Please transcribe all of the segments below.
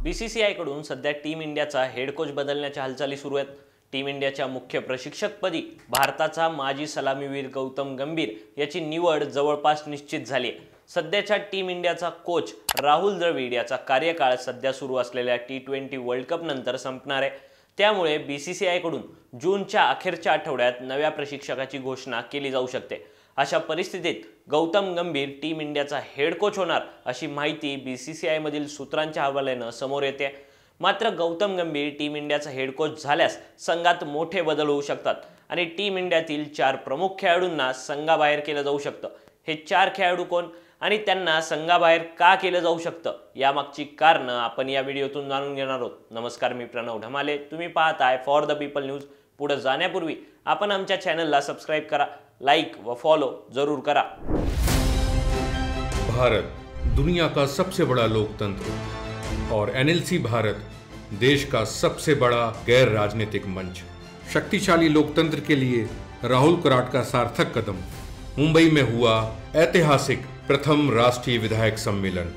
BCCI कडून सध्या team इंडियाचा हेड कोच बदलण्याच्या हालचाली सुरू आहेत। टीम इंडियाच्या मुख्य प्रशिक्षकपदी भारताचा माजी सलामीवीर गौतम गंभीर याची निवड जवळपास निश्चित झाली आहे। सध्याच्या टीम इंडियाचा कोच राहुल द्रविड याचा कार्यकाळ सध्या सुरू असलेल्या टी20 वर्ल्ड कप नंतर संपणार आहे। त्यामुळे बीसीसीआय कडून जूनच्या अखेरच्या आठवड्यात नव्या प्रशिक्षकाची घोषणा केली जाऊ शकते। अशा परिस्थितीत गौतम गंभीर टीम इंडियाचा हेड कोच होणार अशी माहिती बीसीसीआय मधील सूत्रांच्या हवाल्याने समोर येते। मात्र गौतम गंभीर टीम इंडियाचा हेड कोच झाल्यास संघात मोठे बदल होऊ शकतात आणि टीम इंडियातील 4 प्रमुख खेळाडूंना संघाबाहेर केलं जाऊ शकतं। हे 4 खेळाडू कोण आणि त्यांना संघाबाहेर का केलं जाऊ शकतं यामागची कारणं आपण या व्हिडिओतून जाणून घेणार आहोत। नमस्कार, मी प्रणव ढमाले, तुम्ही पाहताय फॉर द पीपल न्यूज। पुढे जाण्यापूर्वी आपण आमच्या चॅनलला सबस्क्राइब करा, लाइक व फॉलो जरूर करा। भारत दुनिया का सबसे बड़ा लोकतंत्र और एनएलसी भारत देश का सबसे बड़ा गैर राजनीतिक मंच। शक्तिशाली लोकतंत्र के लिए राहुल कराट का सार्थक कदम। मुंबई में हुआ ऐतिहासिक प्रथम राष्ट्रीय विधायक सम्मेलन।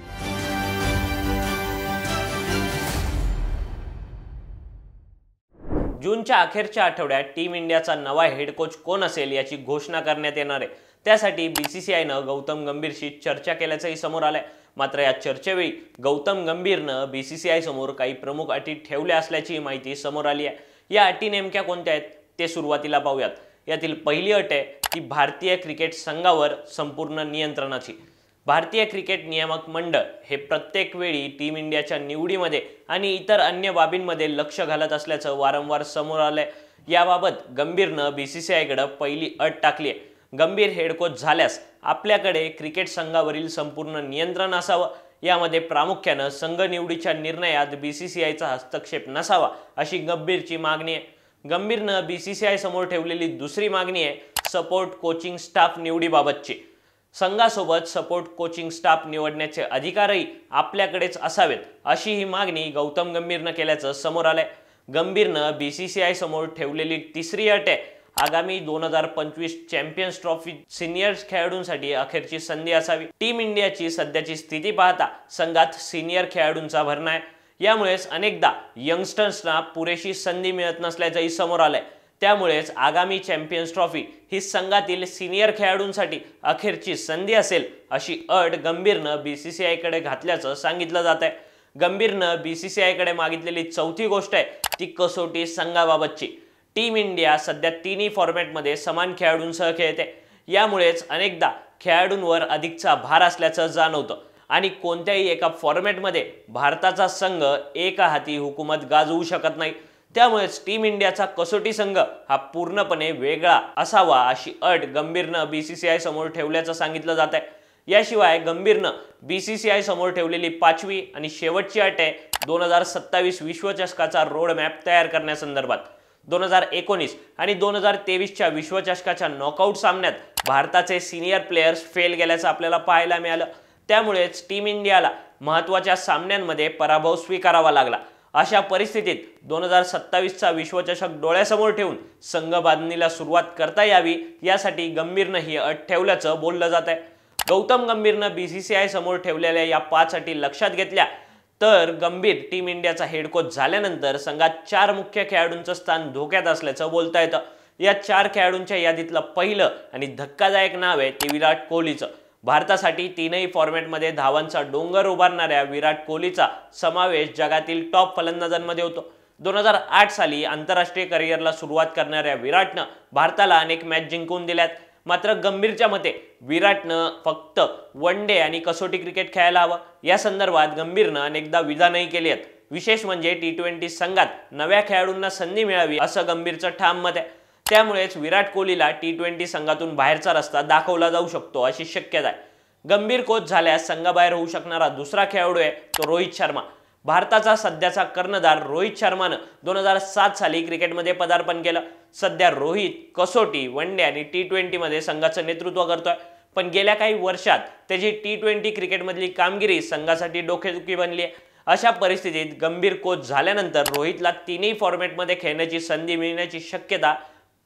जूनच्या अखेरच्या आठवड्यात टीम इंडियाचा नवा हेड कोच कोण असेल याची घोषणा करण्यात येणार आहे। त्यासाठी बीसीसीआयनं गौतम गंभीरशी चर्चा केल्याचंही समोर आलंय। मात्र या चर्चेवेळी गौतम गंभीरनं बीसीसीआय समोर काही प्रमुख अटी ठेवल्या असल्याची माहिती समोर आली आहे। या अटी नेमक्या कोणत्या आहेत ते सुरुवातीला पाहूयात। यातील पहिली अट आहे ती भारतीय क्रिकेट संघावर संपूर्ण नियंत्रणाची। भारतीय क्रिकेट नियामक मंडळ हे प्रत्येक वेळी टीम इंडियाच्या निवडीमध्ये आणि इतर अन्य बाबींमध्ये लक्ष घालत असल्याचं वारंवार समोर आलंय। याबाबत गंभीरनं बीसीसीआयकडे पहिली अट टाकली आहे। गंभीर हेड कोच झाल्यास आपल्याकडे क्रिकेट संघावरील संपूर्ण नियंत्रण असावं। यामध्ये प्रामुख्यानं संघ निवडीच्या निर्णयात बीसीसीआयचा हस्तक्षेप नसावा अशी गंभीरची मागणी आहे। गंभीरनं बीसीसीआय समोर ठेवलेली दुसरी मागणी आहे सपोर्ट कोचिंग स्टाफ निवडीबाबतची। संघासोबत सपोर्ट कोचिंग स्टाफ निवडण्याचे अधिकारही आपल्याकडेच असावेत अशी ही मागणी गौतम गंभीरनं केल्याचं समोर आलंय। गंभीरनं बीसीसीआय समोर ठेवलेली तिसरी अट आहे आगामी 2025 चॅम्पियन्स ट्रॉफी सिनियर खेळाडूंसाठी अखेरची संधी असावी। टीम इंडियाची सध्याची स्थिती पाहता संघात सिनियर खेळाडूंचा भरणा आहे। यामुळेच अनेकदा यंगस्टर्सना पुरेशी संधी मिळत नसल्याचंही समोर आलंय। त्यामुळेच आगामी चॅम्पियन्स ट्रॉफी ही संघातील सिनियर खेळाडूंसाठी अखेरची संधी असेल अशी अट गंभीरनं बीसीसीआयकडे घातल्याचं सांगितलं जात आहे। गंभीरनं बीसीसीआयकडे मागितलेली चौथी गोष्ट आहे ती कसोटी संघाबाबतची। टीम इंडिया सध्या तिन्ही फॉर्मॅटमध्ये समान खेळाडूंसह खेळते। यामुळेच अनेकदा खेळाडूंवर अधिकचा भार असल्याचं जाणवतं आणि कोणत्याही एका फॉर्मॅटमध्ये भारताचा संघ एका हाती हुकूमत गाजवू शकत नाही। त्यामुळेच टीम इंडियाचा कसोटी संघ हा पूर्णपणे वेगळा असावा अशी अट गंभीरनं बीसीसीआय समोर ठेवल्याचं सांगितलं जात आहे। याशिवाय गंभीरनं बीसीसीआय समोर ठेवलेली 5वी आणि शेवटची अट आहे 2027 विश्वचषकाचा रोड मॅप तयार करण्यासंदर्भात। 2019 आणि 2023च्या विश्वचषकाच्या नॉकआउट सामन्यात भारताचे सिनियर प्लेयर्स फेल गेल्याचं आपल्याला पाहायला मिळालं। त्यामुळेच टीम इंडियाला महत्त्वाच्या सामन्यांमध्ये पराभव स्वीकारावा लागला। अशा परिस्थितीत 2027चा विश्वचषक डोळ्यासमोर ठेवून संघ बांधणीला सुरुवात करता यावी यासाठी गंभीरनं ही अट ठेवल्याचं बोललं जात आहे। गौतम गंभीरनं बीसीसीआय समोर ठेवलेल्या या 5 अटी लक्षात घेतल्या तर गंभीर टीम इंडियाचा हेड कोच झाल्यानंतर संघात 4 मुख्य खेळाडूंचं स्थान धोक्यात असल्याचं बोलता येतं। या 4 खेळाडूंच्या यादीतलं पहिलं आणि धक्कादायक नाव आहे ते विराट कोहलीचं। भारतासाठी तीनही फॉर्मॅटमध्ये धावांचा डोंगर उभारणाऱ्या विराट कोहलीचा समावेश जगातील टॉप फलंदाजांमध्ये होतो। 2008 साली आंतरराष्ट्रीय करिअरला सुरुवात करणाऱ्या विराटनं भारताला अनेक मॅच जिंकून दिल्यात। मात्र गंभीरच्या मते विराटनं फक्त वन डे आणि कसोटी क्रिकेट खेळायला हवं। या संदर्भात गंभीरनं अनेकदा विधानही केली आहेत। विशेष म्हणजे टी20 संघात नव्या खेळाडूंना संधी मिळावी असं गंभीरचं ठाम मत आहे। त्यामुळेच विराट कोहलीला टी20 संघातून बाहेरचा रस्ता दाखवला जाऊ शकतो अशी शक्यता आहे। गंभीर कोच झाल्यास संघाबाहेर होऊ शकणारा दुसरा खेळाडू आहे तो रोहित शर्मा। भारताचा सध्याचा कर्णधार रोहित शर्मानं 2007 साली क्रिकेटमध्ये पदार्पण केलं। सध्या रोहित कसोटी, वन डे आणि टी20 मध्ये संघाचं नेतृत्व करतोय। पण गेल्या काही वर्षात त्याची टी20 क्रिकेटमधली कामगिरी संघासाठी डोकेदुखी बनली आहे। अशा परिस्थितीत गंभीर कोच झाल्यानंतर रोहितला तिन्ही फॉर्मॅटमध्ये खेळण्याची संधी मिळण्याची शक्यता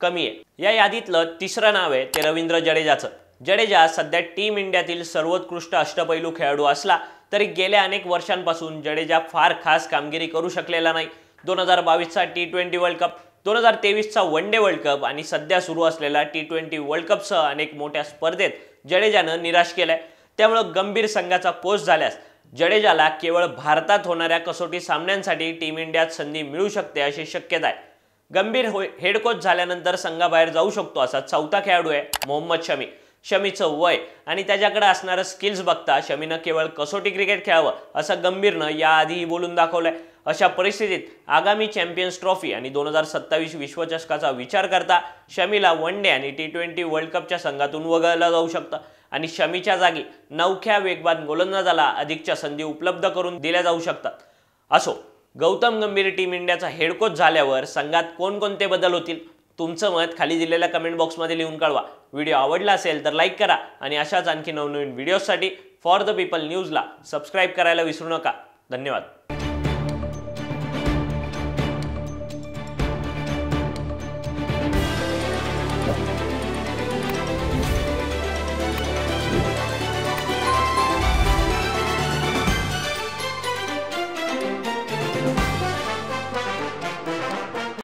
कमी आहे। या यादीतलं तिसरं नाव आहे ते रवींद्र जडेजाचं। जडेजा सध्या टीम इंडियातील सर्वोत्कृष्ट अष्टपैलू खेळाडू असला तरी गेल्या अनेक वर्षांपासून जडेजा फार खास कामगिरी करू शकलेला नाही. 2022चा T20 वर्ल्ड कप, 2023चा वन डे वर्ल्ड कप आणि सध्या सुरू असलेला T20 वर्ल्ड कपसह अनेक मोठ्या स्पर्धेत जडेजानं निराश केलंय. त्यामुळे गंभीर संघाचा कोच झाल्यास जडेजाला केवळ भारतात होणाऱ्या कसोटी सामन्यांसाठी टीम इंडियात संधी मिळू शकते अशी शक्यता आहे. गंभीर हेड कोच झाल्यानंतर संघाबाहेर जाऊ शकतो असा चौथा खेळाडू आहे मोहम्मद शमी. शमीचं वय आणि त्याच्याकडे असणारं स्किल्स बघता शमीनं केवळ कसोटी क्रिकेट खेळावं असं गंभीरनं याआधीही बोलून दाखवलंय. अशा परिस्थितीत आगामी चॅम्पियन्स ट्रॉफी आणि 2027 विश्वचषकाचा विचार करता शमीला वन डे आणि T20 वर्ल्ड कपच्या संघातून वगळलं जाऊ शकतं आणि शमीच्या जागी नवख्या वेगवान गोलंदाजाला अधिकच्या संधी उपलब्ध करून दिल्या जाऊ शकतात. असो, गौतम गंभीर टीम इंडियाचा हेड कोच झाल्यावर संघात कोणकोणते बदल होतील? तुमचं मत खाली दिलेल्या कमेंट बॉक्समध्ये लिहून कळवा. व्हिडिओ आवडला असेल तर लाईक करा आणि अशाच आणखी नवनवीन व्हिडिओसाठी फॉर द पीपल न्यूजला सबस्क्राईब करायला विसरू नका. धन्यवाद.